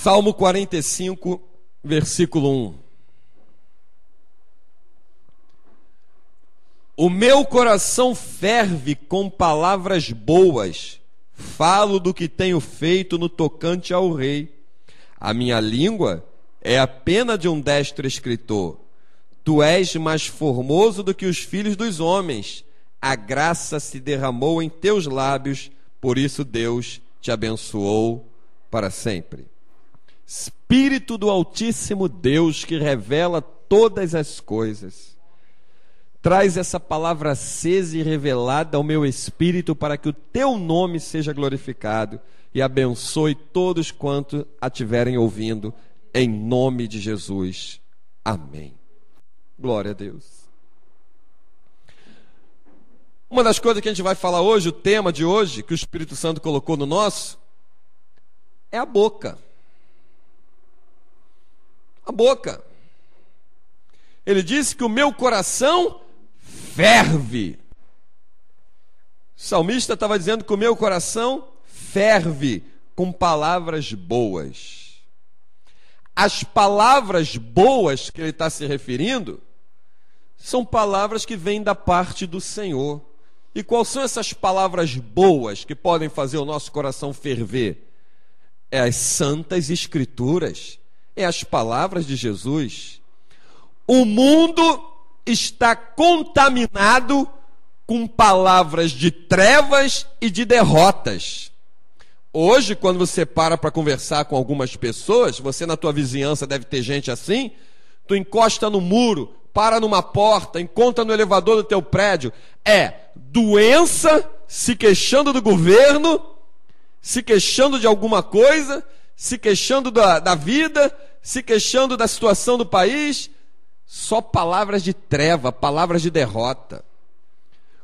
Salmo 45, versículo 1. O meu coração ferve com palavras boas, falo do que tenho feito no tocante ao rei. A minha língua é a pena de um destro escritor. Tu és mais formoso do que os filhos dos homens. A graça se derramou em teus lábios, por isso Deus te abençoou para sempre. Espírito do Altíssimo Deus, que revela todas as coisas, traz essa palavra acesa e revelada ao meu espírito para que o teu nome seja glorificado e abençoe todos quanto a tiverem ouvindo, em nome de Jesus. Amém. Glória a Deus. Uma das coisas que a gente vai falar hoje, o tema de hoje, que o Espírito Santo colocou no nosso, é a boca. A boca. Ele disse que o meu coração ferve. O salmista estava dizendo que o meu coração ferve com palavras boas. As palavras boas que ele está se referindo são palavras que vêm da parte do Senhor. E quais são essas palavras boas que podem fazer o nosso coração ferver? É as santas escrituras, é as palavras de Jesus. O mundo está contaminado com palavras de trevas e de derrotas. Hoje, quando você para conversar com algumas pessoas, você na tua vizinhança deve ter gente assim, tu encosta no muro, para numa porta, encontra no elevador do teu prédio, é doença, se queixando do governo, se queixando de alguma coisa, se queixando da vida, se queixando da situação do país, só palavras de treva, palavras de derrota.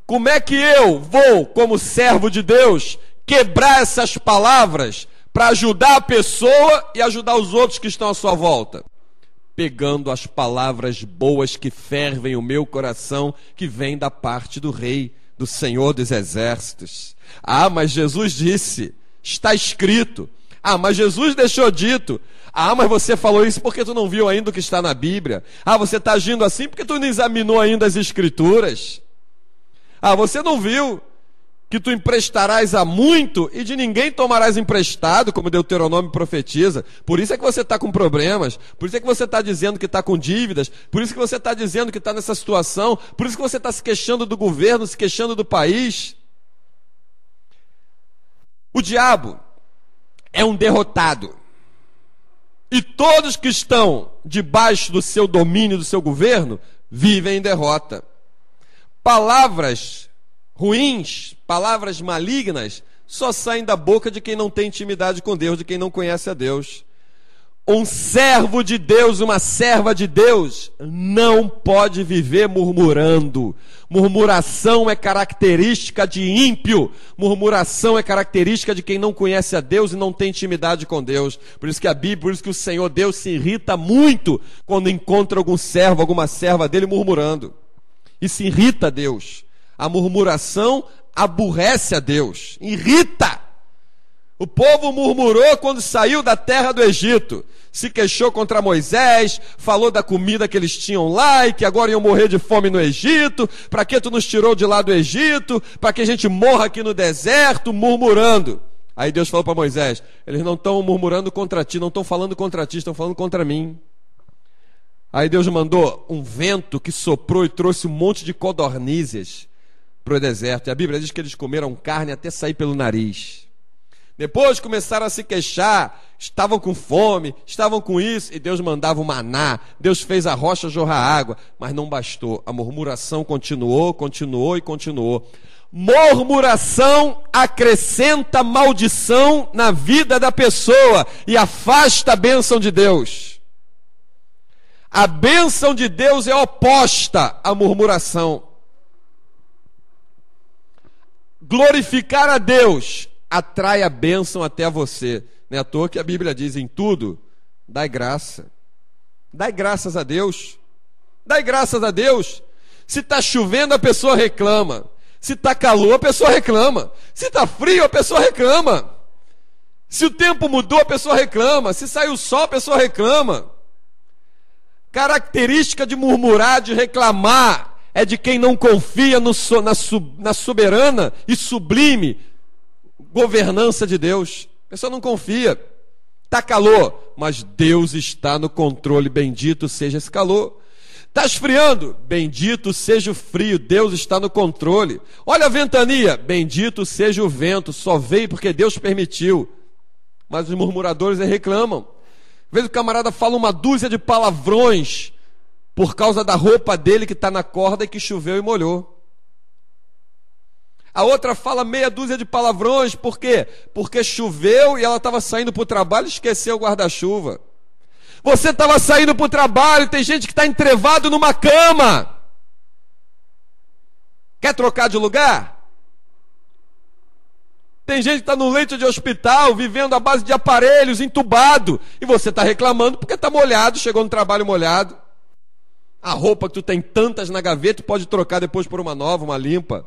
Como é que eu vou, como servo de Deus, quebrar essas palavras para ajudar a pessoa e ajudar os outros que estão à sua volta? Pegando as palavras boas que fervem o meu coração, que vêm da parte do Rei, do Senhor dos Exércitos. Ah, mas Jesus disse, está escrito. Ah, mas Jesus deixou dito. Ah, mas você falou isso porque tu não viu ainda o que está na Bíblia. Ah, você está agindo assim porque tu não examinou ainda as Escrituras. Ah, você não viu que tu emprestarás a muito e de ninguém tomarás emprestado, como Deuteronômio profetiza. Por isso é que você está com problemas, por isso é que você está dizendo que está com dívidas, por isso que você está dizendo que está nessa situação, por isso que você está se queixando do governo, se queixando do país. O diabo é um derrotado. E todos que estão debaixo do seu domínio, do seu governo, vivem em derrota. Palavras ruins, palavras malignas, só saem da boca de quem não tem intimidade com Deus, de quem não conhece a Deus. Um servo de Deus, uma serva de Deus, não pode viver murmurando. Murmuração é característica de ímpio. Murmuração é característica de quem não conhece a Deus e não tem intimidade com Deus. Por isso que a Bíblia, por isso que o Senhor Deus se irrita muito quando encontra algum servo, alguma serva dele murmurando. E se irrita a Deus. A murmuração aborrece a Deus, irrita. O povo murmurou quando saiu da terra do Egito, se queixou contra Moisés, falou da comida que eles tinham lá e que agora iam morrer de fome no Egito. Para que tu nos tirou de lá do Egito? Para que a gente morra aqui no deserto, murmurando. Aí Deus falou para Moisés, eles não estão murmurando contra ti, não estão falando contra ti, estão falando contra mim. Aí Deus mandou um vento que soprou e trouxe um monte de codornizes para o deserto. E a Bíblia diz que eles comeram carne até sair pelo nariz. Depois começaram a se queixar, estavam com fome, estavam com isso, e Deus mandava o maná, Deus fez a rocha jorrar água, mas não bastou, a murmuração continuou e continuou. Murmuração acrescenta maldição na vida da pessoa e afasta a bênção de Deus. A bênção de Deus é oposta à murmuração. Glorificar a Deus atrai a bênção até você. Não é à toa que a Bíblia diz, em tudo, dai graça. Dai graças a Deus. Dai graças a Deus. Se está chovendo, a pessoa reclama. Se está calor, a pessoa reclama. Se está frio, a pessoa reclama. Se o tempo mudou, a pessoa reclama. Se saiu o sol, a pessoa reclama. Característica de murmurar, de reclamar, é de quem não confia na soberana e sublime governança de Deus. A pessoa não confia. Está calor, mas Deus está no controle. Bendito seja esse calor. Está esfriando? Bendito seja o frio, Deus está no controle. Olha a ventania, bendito seja o vento, só veio porque Deus permitiu. Mas os murmuradores reclamam. Às vezes o camarada fala uma dúzia de palavrões por causa da roupa dele que está na corda e que choveu e molhou. A outra fala meia dúzia de palavrões, por quê? Porque choveu e ela estava saindo para o trabalho e esqueceu o guarda-chuva. Você estava saindo para o trabalho, tem gente que está entrevado numa cama. Quer trocar de lugar? Tem gente que está no leito de hospital, vivendo à base de aparelhos, entubado. E você está reclamando porque está molhado, chegou no trabalho molhado. A roupa que tu tem tantas na gaveta, tu pode trocar depois por uma nova, uma limpa.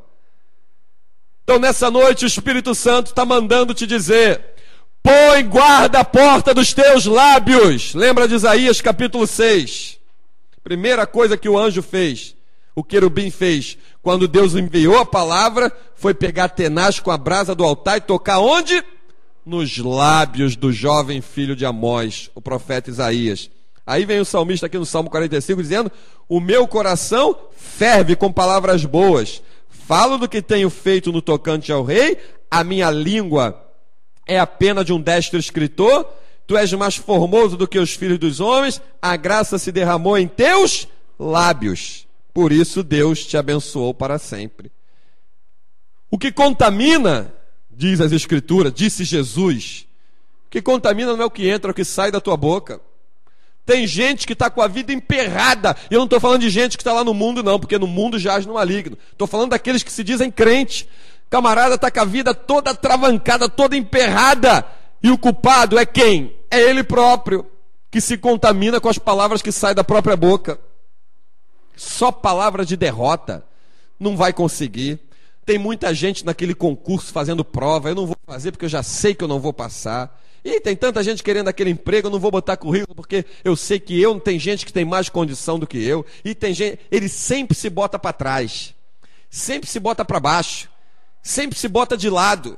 Então nessa noite o Espírito Santo está mandando te dizer: põe guarda a porta dos teus lábios. Lembra de Isaías capítulo 6? Primeira coisa que o anjo fez, o querubim fez, quando Deus enviou a palavra, foi pegar tenaz com a brasa do altar e tocar onde? Nos lábios do jovem filho de Amós, o profeta Isaías. Aí vem o salmista aqui no Salmo 45 dizendo: o meu coração ferve com palavras boas. Falo do que tenho feito no tocante ao rei, a minha língua é a pena de um destro escritor, tu és mais formoso do que os filhos dos homens, a graça se derramou em teus lábios, por isso Deus te abençoou para sempre. O que contamina, diz as Escrituras, disse Jesus, o que contamina não é o que entra, é o que sai da tua boca. Tem gente que está com a vida emperrada, e eu não estou falando de gente que está lá no mundo não, porque no mundo jaz no maligno, estou falando daqueles que se dizem crentes. Camarada está com a vida toda travancada, toda emperrada, e o culpado é quem? É ele próprio, que se contamina com as palavras que saem da própria boca. Só palavra de derrota, não vai conseguir. Tem muita gente naquele concurso fazendo prova, eu não vou fazer porque eu já sei que eu não vou passar. E tem tanta gente querendo aquele emprego, eu não vou botar currículo porque eu sei que eu, tem gente que tem mais condição do que eu. E tem gente, ele sempre se bota para trás, sempre se bota para baixo, sempre se bota de lado,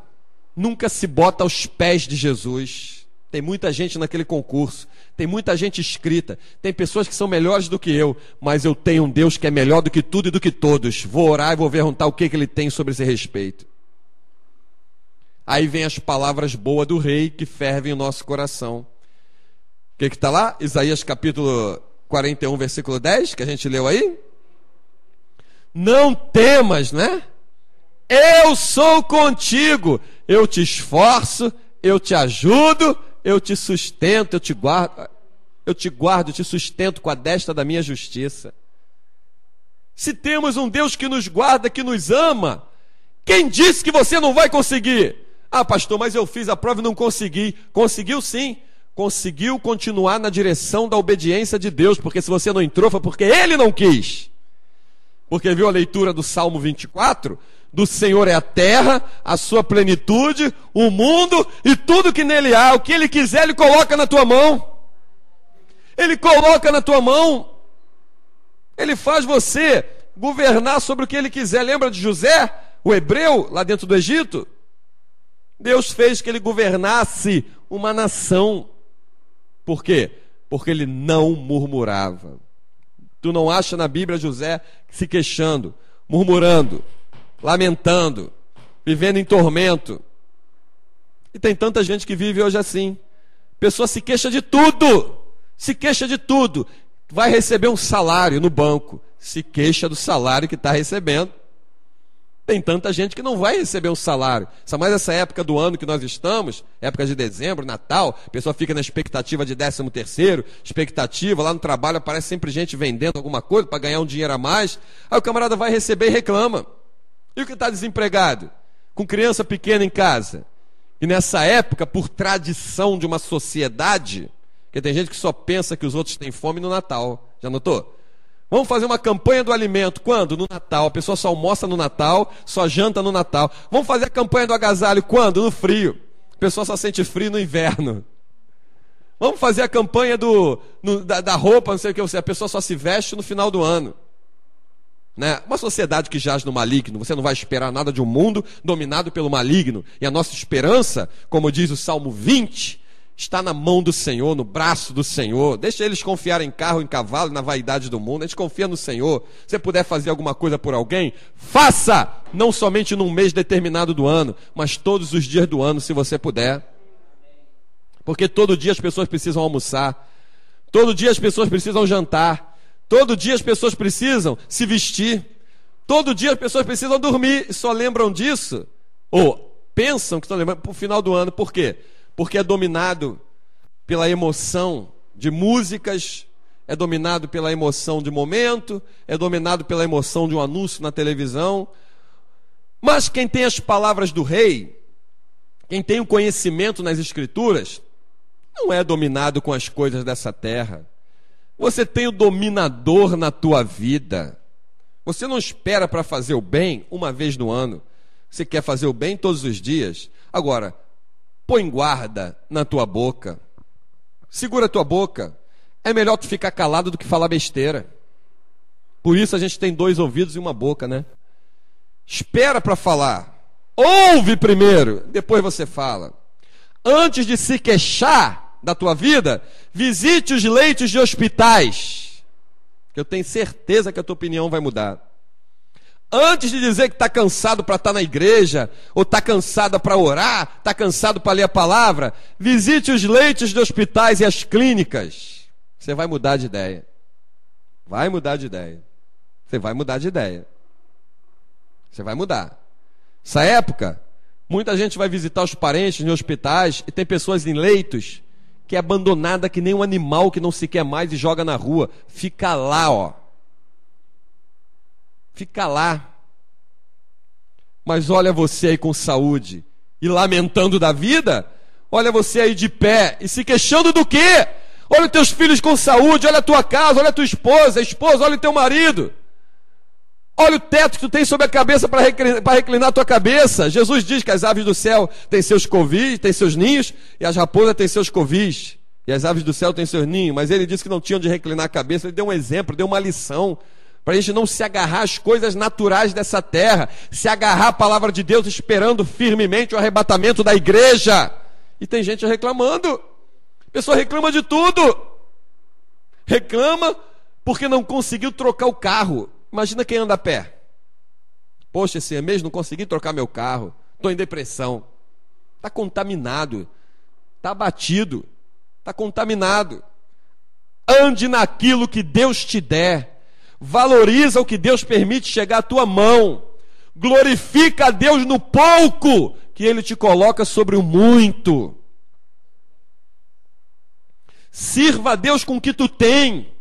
nunca se bota aos pés de Jesus. Tem muita gente naquele concurso, tem muita gente inscrita, tem pessoas que são melhores do que eu, mas eu tenho um Deus que é melhor do que tudo e do que todos. Vou orar e vou perguntar o que ele tem sobre esse respeito. Aí vem as palavras boas do rei que fervem o nosso coração. O que está lá? Isaías capítulo 41, versículo 10, que a gente leu aí. Não temas, né? Eu sou contigo, eu te esforço, eu te ajudo, eu te sustento, eu te guardo, eu te sustento com a destra da minha justiça. Se temos um Deus que nos guarda, que nos ama, quem disse que você não vai conseguir? Ah, pastor, mas eu fiz a prova e não consegui. Conseguiu sim, conseguiu continuar na direção da obediência de Deus, porque se você não entrou foi porque Ele não quis. Porque viu a leitura do Salmo 24? Do Senhor é a terra, a sua plenitude, o mundo e tudo que nele há. O que Ele quiser, Ele coloca na tua mão. Ele coloca na tua mão. Ele faz você governar sobre o que Ele quiser. Lembra de José, o hebreu, lá dentro do Egito? Deus fez que ele governasse uma nação. Por quê? Porque ele não murmurava. Tu não acha na Bíblia José se queixando, murmurando, lamentando, vivendo em tormento. E tem tanta gente que vive hoje assim. A pessoa se queixa de tudo. Se queixa de tudo. Vai receber um salário no banco. Se queixa do salário que está recebendo. Tem tanta gente que não vai receber um salário. Mais essa época do ano que nós estamos, época de dezembro, Natal, a pessoa fica na expectativa de 13º, expectativa, lá no trabalho aparece sempre gente vendendo alguma coisa para ganhar um dinheiro a mais. Aí o camarada vai receber e reclama. E o que está desempregado? Com criança pequena em casa. E nessa época, por tradição de uma sociedade, porque tem gente que só pensa que os outros têm fome no Natal. Já notou? Vamos fazer uma campanha do alimento. Quando? No Natal. A pessoa só almoça no Natal, só janta no Natal. Vamos fazer a campanha do agasalho. Quando? No frio. pessoa só sente frio no inverno. Vamos fazer a campanha da roupa, não sei o que, a pessoa só se veste no final do ano. Né? Uma sociedade que jaz no maligno, você não vai esperar nada de um mundo dominado pelo maligno. E a nossa esperança, como diz o Salmo 20, está na mão do Senhor, no braço do Senhor. Deixa eles confiar em carro, em cavalo, na vaidade do mundo. A gente confia no Senhor. Se você puder fazer alguma coisa por alguém, faça! Não somente num mês determinado do ano, mas todos os dias do ano, se você puder. Porque todo dia as pessoas precisam almoçar. Todo dia as pessoas precisam jantar. Todo dia as pessoas precisam se vestir. Todo dia as pessoas precisam dormir. E só lembram disso, ou pensam que estão lembrando para o final do ano. Por quê? Porque é dominado pela emoção de músicas, é dominado pela emoção de momento, é dominado pela emoção de um anúncio na televisão. Mas quem tem as palavras do rei, quem tem o conhecimento nas escrituras, não é dominado com as coisas dessa terra. Você tem o dominador na tua vida. Você não espera para fazer o bem uma vez no ano. Você quer fazer o bem todos os dias. Agora, põe guarda na tua boca. Segura a tua boca. É melhor tu ficar calado do que falar besteira. Por isso a gente tem 2 ouvidos e uma boca, né? Espera para falar. Ouve primeiro, depois você fala. Antes de se queixar da tua vida, visite os leitos de hospitais, que eu tenho certeza que a tua opinião vai mudar. Antes de dizer que está cansado para estar na igreja, ou está cansada para orar, está cansado para ler a palavra, visite os leitos de hospitais e as clínicas. Você vai mudar de ideia. Vai mudar de ideia. Você vai mudar de ideia. Você vai mudar. Essa época, muita gente vai visitar os parentes em hospitais e tem pessoas em leitos que é abandonada que nem um animal que não se quer mais e joga na rua. Fica lá, ó. Fica lá. Mas olha você aí com saúde e lamentando da vida. Olha você aí de pé e se queixando do quê? Olha os teus filhos com saúde, olha a tua casa, olha a tua esposa, olha o teu marido. Olha o teto que tu tem sobre a cabeça para reclinar a tua cabeça. Jesus diz que as aves do céu têm seus covis, têm seus ninhos, e as raposas têm seus covis. E as aves do céu têm seus ninhos. Mas ele disse que não tinham onde reclinar a cabeça. Ele deu um exemplo, deu uma lição. Para a gente não se agarrar às coisas naturais dessa terra. Se agarrar à palavra de Deus, esperando firmemente o arrebatamento da igreja. E tem gente reclamando. A pessoa reclama de tudo. Reclama porque não conseguiu trocar o carro. Imagina quem anda a pé. Poxa, esse mês não consegui trocar meu carro. Estou em depressão. Está contaminado. Está abatido. Está contaminado. Ande naquilo que Deus te der. Valoriza o que Deus permite chegar à tua mão. Glorifica a Deus no pouco que Ele te coloca sobre o muito. Sirva a Deus com o que tu tem.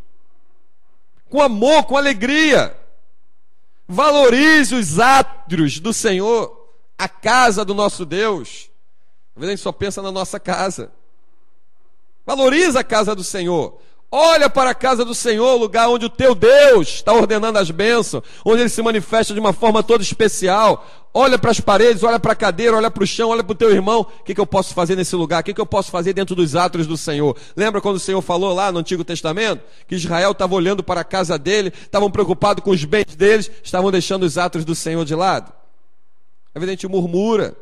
Com amor, com alegria. Valorize os átrios do Senhor, a casa do nosso Deus. Às vezes a gente só pensa na nossa casa. Valoriza a casa do Senhor. Olha para a casa do Senhor, lugar onde o teu Deus está ordenando as bênçãos, onde Ele se manifesta de uma forma toda especial. Olha para as paredes, olha para a cadeira, olha para o chão, olha para o teu irmão. O que eu posso fazer nesse lugar? O que eu posso fazer dentro dos átrios do Senhor? Lembra quando o Senhor falou lá no Antigo Testamento? Que Israel estava olhando para a casa dele, estavam preocupados com os bens deles, estavam deixando os átrios do Senhor de lado. Às vezes a gente murmura.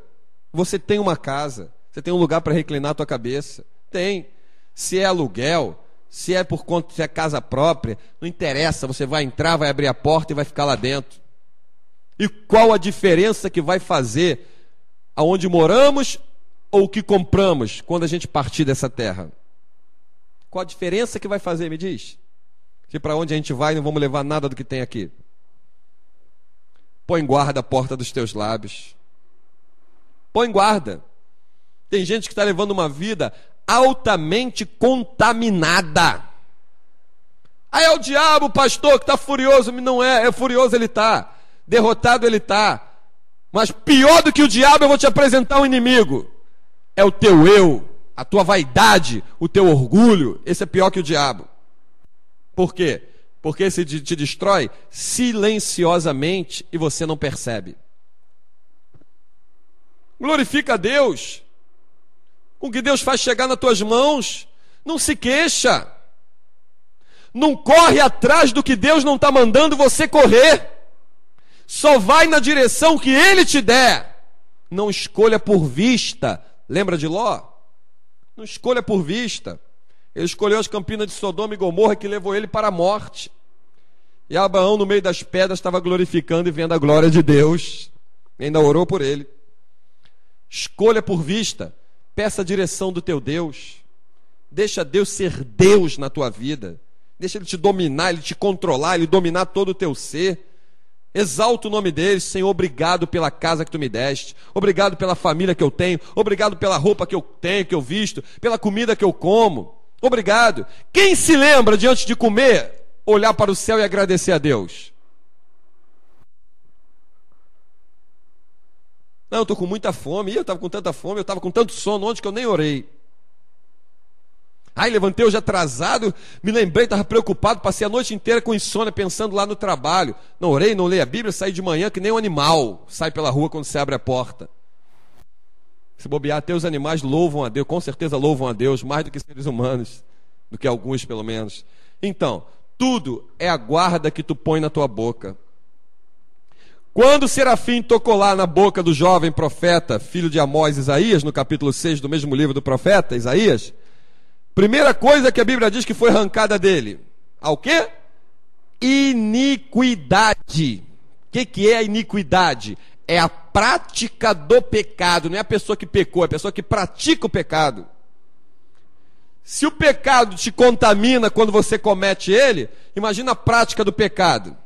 Você tem uma casa, você tem um lugar para reclinar a tua cabeça. Tem. Se é aluguel, se é por conta, se é casa própria, não interessa, você vai entrar, vai abrir a porta e vai ficar lá dentro. E qual a diferença que vai fazer aonde moramos ou o que compramos quando a gente partir dessa terra? Qual a diferença que vai fazer, me diz? Que para onde a gente vai não vamos levar nada do que tem aqui. Põe guarda a porta dos teus lábios. Põe guarda. Tem gente que está levando uma vida altamente contaminada. Aí é o diabo, pastor, que está furioso. Não é furioso ele está. Derrotado ele está. Mas pior do que o diabo, eu vou te apresentar um inimigo. É o teu eu, a tua vaidade, o teu orgulho. Esse é pior que o diabo. Por quê? Porque esse te destrói silenciosamente e você não percebe. Glorifica a Deus. com o que Deus faz chegar nas tuas mãos. Não se queixa. Não corre atrás do que Deus não está mandando você correr. Só vai na direção que Ele te der. Não escolha por vista. Lembra de Ló? Não escolha por vista. Ele escolheu as campinas de Sodoma e Gomorra, que levou ele para a morte. E Abraão, no meio das pedras, estava glorificando e vendo a glória de Deus. E ainda orou por ele. Escolha por vista. Peça a direção do teu Deus. Deixa Deus ser Deus na tua vida. Deixa Ele te dominar, Ele te controlar, Ele dominar todo o teu ser. Exalta o nome dele. Senhor, obrigado pela casa que tu me deste. Obrigado pela família que eu tenho. Obrigado pela roupa que eu tenho, que eu visto. Pela comida que eu como. Obrigado. Quem se lembra, diante de comer, olhar para o céu e agradecer a Deus? Não, eu estou com muita fome. Eu estava com tanta fome, eu estava com tanto sono ontem que eu nem orei. Ai, levantei hoje atrasado, me lembrei, estava preocupado, passei a noite inteira com insônia, pensando lá no trabalho. Não orei, não leio a Bíblia, saí de manhã que nem um animal sai pela rua quando se abre a porta. Se bobear, até os animais louvam a Deus, com certeza louvam a Deus, mais do que seres humanos, do que alguns pelo menos. Então, tudo é a guarda que tu põe na tua boca. Quando o serafim tocou lá na boca do jovem profeta, filho de Amós, Isaías, no capítulo 6 do mesmo livro do profeta, Isaías, primeira coisa que a Bíblia diz que foi arrancada dele, ao quê? Iniquidade. O que é a iniquidade? É a prática do pecado, não é a pessoa que pecou, é a pessoa que pratica o pecado. Se o pecado te contamina quando você comete ele, imagina a prática do pecado.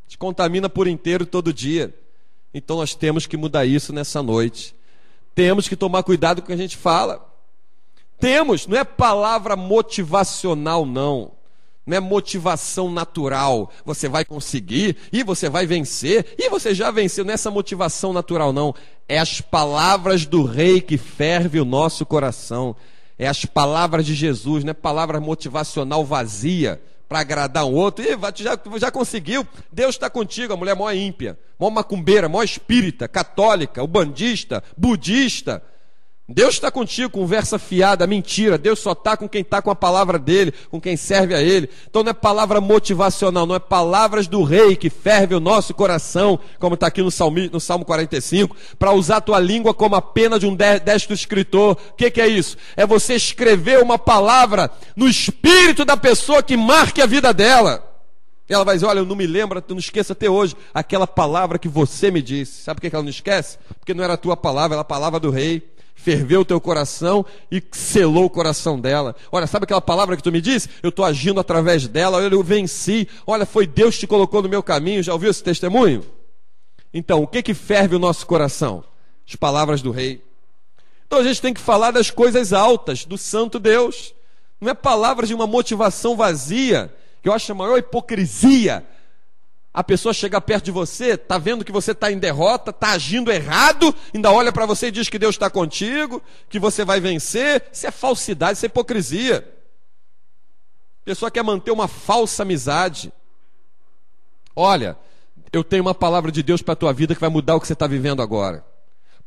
Te contamina por inteiro todo dia. Então nós temos que mudar isso nessa noite. Temos que tomar cuidado com o que a gente fala. Temos, não é palavra motivacional não. Não é motivação natural. Você vai conseguir, e você vai vencer, e você já venceu. Não é essa motivação natural não. É as palavras do Rei que ferve o nosso coração. É as palavras de Jesus, não é palavra motivacional vazia para agradar um outro. E já conseguiu, Deus está contigo. A mulher mó ímpia, mó macumbeira, mó espírita, católica, ubandista, budista. Deus está contigo, conversa fiada, mentira. Deus só está com quem está com a palavra dele, com quem serve a ele. Então não é palavra motivacional, não é palavras do Rei que ferve o nosso coração, como está aqui no Salmo 45, para usar a tua língua como a pena de um destro escritor. O que é isso? É você escrever uma palavra no espírito da pessoa que marque a vida dela. Ela vai dizer, olha, eu não me lembro, tu não esqueça até hoje aquela palavra que você me disse. Sabe por que ela não esquece? Porque não era a tua palavra, era a palavra do Rei. Ferveu o teu coração e selou o coração dela. Olha, sabe aquela palavra que tu me disse? Eu estou agindo através dela, olha, eu venci. Olha, foi Deus que te colocou no meu caminho. Já ouviu esse testemunho? Então, o que ferve o nosso coração? As palavras do Rei. Então a gente tem que falar das coisas altas, do santo Deus. Não é palavras de uma motivação vazia, que eu acho a maior hipocrisia. A pessoa chega perto de você, está vendo que você está em derrota, está agindo errado, ainda olha para você e diz que Deus está contigo, que você vai vencer. Isso é falsidade, isso é hipocrisia. A pessoa quer manter uma falsa amizade. Olha, eu tenho uma palavra de Deus para a tua vida que vai mudar o que você está vivendo agora.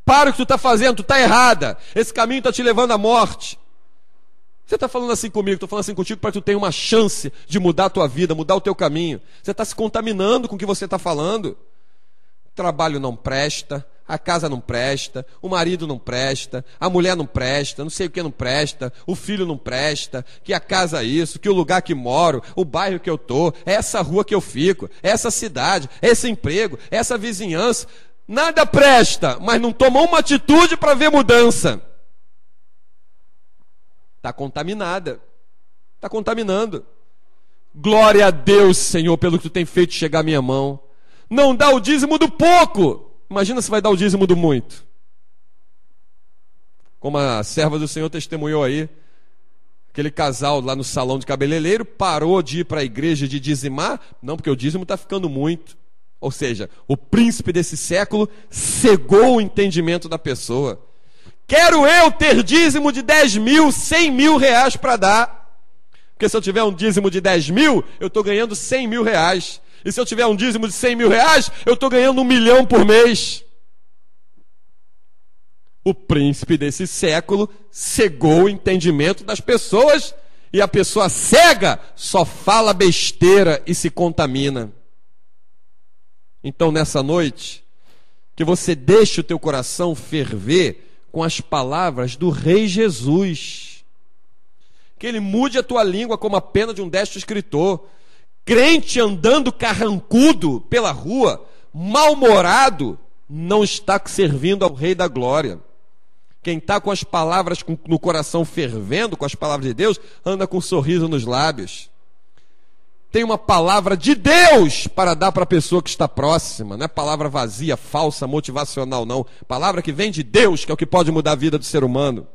Para o que tu está fazendo, tu está errada. Esse caminho está te levando à morte. Você está falando assim comigo, estou falando assim contigo para que tu tenha uma chance de mudar a tua vida, mudar o teu caminho. Você está se contaminando com o que você está falando. O trabalho não presta, a casa não presta, o marido não presta, a mulher não presta, não sei o que não presta, o filho não presta, que a casa é isso, que o lugar que moro, o bairro que eu estou, essa rua que eu fico, essa cidade, esse emprego, essa vizinhança. Nada presta, mas não tomou uma atitude para ver mudança. Está contaminada. Está contaminando. Glória a Deus, Senhor, pelo que tu tem feito chegar à minha mão. Não dá o dízimo do pouco. Imagina se vai dar o dízimo do muito. Como a serva do Senhor testemunhou aí, aquele casal lá no salão de cabeleireiro parou de ir para a igreja de dizimar. Não, porque o dízimo está ficando muito. Ou seja, o príncipe desse século cegou o entendimento da pessoa. Quero eu ter dízimo de 10 mil, 100 mil reais para dar. Porque se eu tiver um dízimo de 10 mil, eu estou ganhando 100 mil reais. E se eu tiver um dízimo de 100 mil reais, eu estou ganhando 1 milhão por mês. O príncipe desse século cegou o entendimento das pessoas, e a pessoa cega só fala besteira e se contamina. Então, nessa noite, que você deixe o teu coração ferver com as palavras do Rei Jesus. Que ele mude a tua língua como a pena de um destro escritor. Crente andando carrancudo pela rua, mal-humorado, não está servindo ao Rei da Glória. Quem está com as palavras no coração fervendo, com as palavras de Deus, anda com um sorriso nos lábios. Tem uma palavra de Deus para dar para a pessoa que está próxima. Não é palavra vazia, falsa, motivacional, não. Palavra que vem de Deus, que é o que pode mudar a vida do ser humano.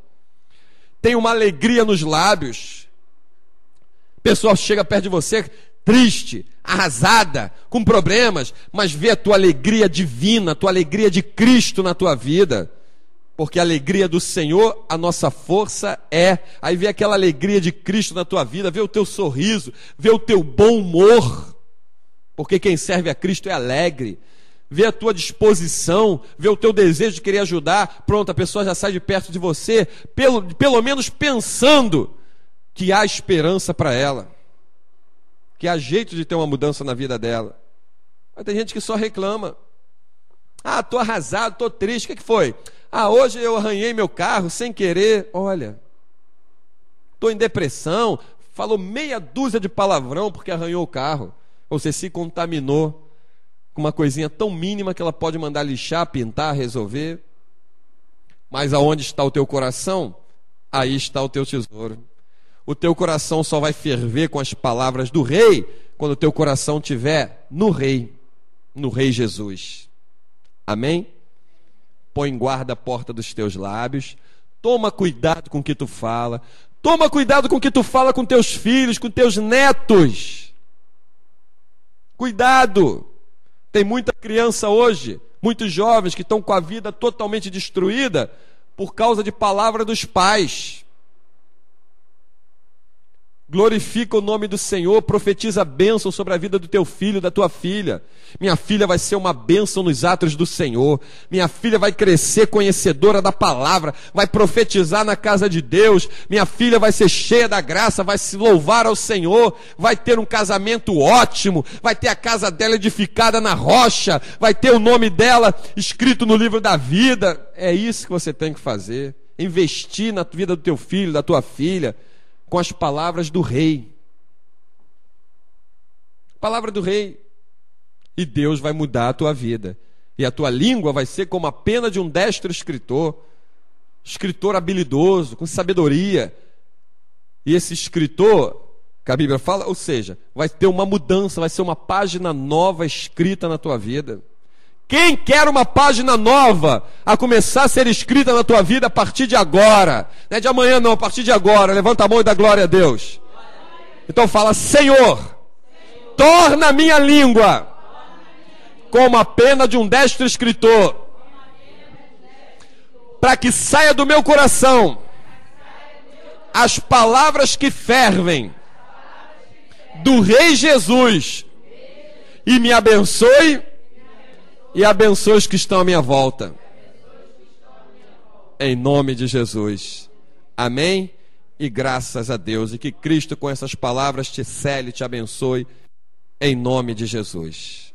Tem uma alegria nos lábios. A pessoa chega perto de você triste, arrasada, com problemas, mas vê a tua alegria divina, a tua alegria de Cristo na tua vida. Porque a alegria do Senhor, a nossa força é. Aí vê aquela alegria de Cristo na tua vida, vê o teu sorriso, vê o teu bom humor. Porque quem serve a Cristo é alegre. Vê a tua disposição, vê o teu desejo de querer ajudar. Pronto, a pessoa já sai de perto de você, pelo menos pensando que há esperança para ela. Que há jeito de ter uma mudança na vida dela. Mas tem gente que só reclama. Ah, estou arrasado, estou triste, o que foi? Ah, hoje eu arranhei meu carro sem querer. Olha, estou em depressão. Falou meia dúzia de palavrão porque arranhou o carro. Ou você se contaminou com uma coisinha tão mínima que ela pode mandar lixar, pintar, resolver. Mas aonde está o teu coração? Aí está o teu tesouro. O teu coração só vai ferver com as palavras do Rei quando o teu coração estiver no Rei Jesus. Amém? Põe guarda a porta dos teus lábios. Toma cuidado com o que tu fala. Toma cuidado com o que tu fala com teus filhos, com teus netos. Cuidado. Tem muita criança hoje, muitos jovens que estão com a vida totalmente destruída por causa de palavra dos pais. Glorifica o nome do Senhor, profetiza bênção sobre a vida do teu filho, da tua filha. Minha filha vai ser uma bênção nos atos do Senhor. Minha filha vai crescer conhecedora da palavra, vai profetizar na casa de Deus. Minha filha vai ser cheia da graça, vai se louvar ao Senhor, vai ter um casamento ótimo, vai ter a casa dela edificada na rocha, vai ter o nome dela escrito no livro da vida. É isso que você tem que fazer. Investir na vida do teu filho, da tua filha, com as palavras do Rei. Palavra do Rei. E Deus vai mudar a tua vida. E a tua língua vai ser como a pena de um destro escritor. Escritor habilidoso, com sabedoria. E esse escritor, que a Bíblia fala, ou seja, vai ter uma mudança, vai ser uma página nova escrita na tua vida. Quem quer uma página nova a começar a ser escrita na tua vida a partir de agora? Não é de amanhã não, a partir de agora. Levanta a mão e dá glória a Deus. Então fala: Senhor, torna a minha língua como a pena de um destro escritor, para que saia do meu coração as palavras que fervem do Rei Jesus, e me abençoe e abençoe os que estão à minha volta. Em nome de Jesus. Amém? E graças a Deus. E que Cristo com essas palavras te cele, te abençoe. Em nome de Jesus.